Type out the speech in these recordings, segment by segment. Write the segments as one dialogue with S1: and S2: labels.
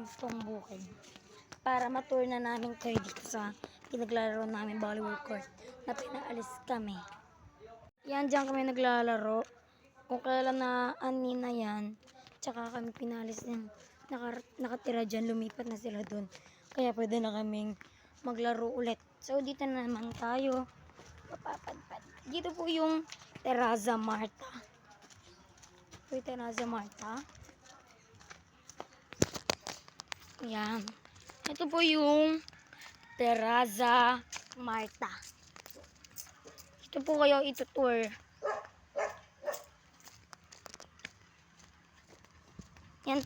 S1: ganitong bukid para matour na namin kayo dito sa pinaglalaro namin volleyball court na pinaalis kami. Yan, dyan kami naglalaro. Kung kailan na ani na yan, tsaka kami pinalis ng nakatira dyan, lumipat na sila dun. Kaya pwede na kaming maglaro ulit. So, dito na naman tayo. Papapadpad. Dito po yung Terraza Marta. Ito yung Terraza Marta. Yan. Ito po yung Terraza Marta. Ito po kayo itutour. Yan.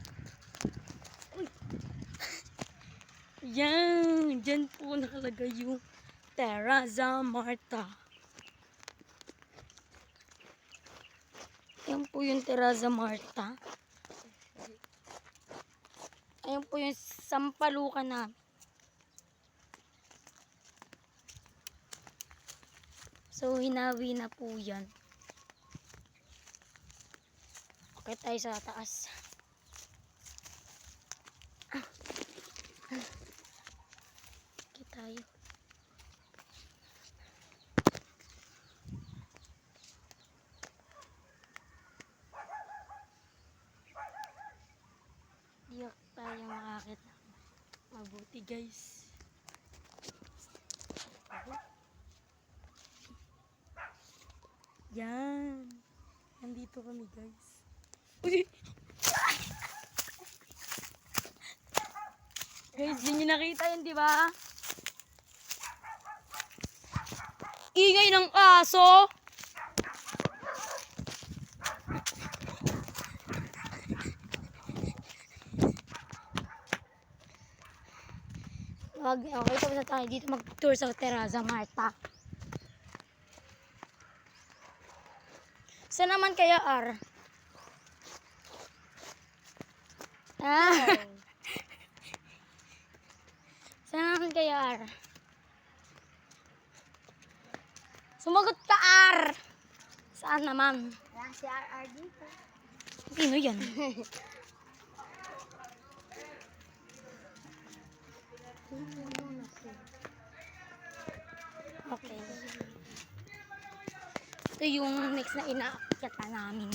S1: Yan. Diyan po nakalagay yung Terraza Marta. Yan po yung Terraza Marta. Ayan po yung sampalukan na. So, hinawi na po yan. Okay tayo sa taas. Okay tayo. Di tayo makakita. Mabuti guys. Yan. Nandito kami guys. Uy! Guys, di nyo nakita yun, di ba? Ingay ng aso! Okay, tapos na tayo dito mag-tour sa Terraza Marta. Saan naman kaya, R? Ah! Saan naman kaya, R? Sumagot ka, R! Saan naman?
S2: Si RR dito.
S1: Sino yan? Okay. Ito yung next na inaakyatan namin.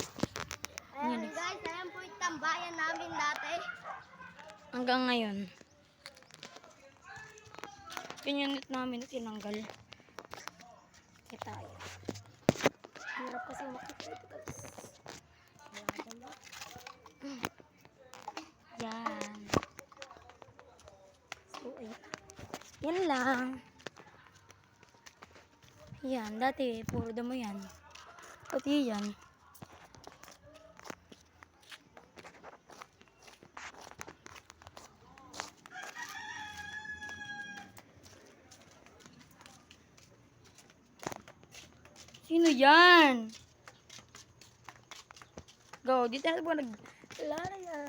S2: Ayan guys, ayan po yung tambayan namin dati.
S1: Hanggang ngayon. Yung unit namin na tinanggal. Kaya tayo. Hirap kasi makikita guys. Yan. So, ayan. Yan lang. Yan. Dati, puro damo yan. Pati yan. Sino yan? Go, dito na po naglalaya.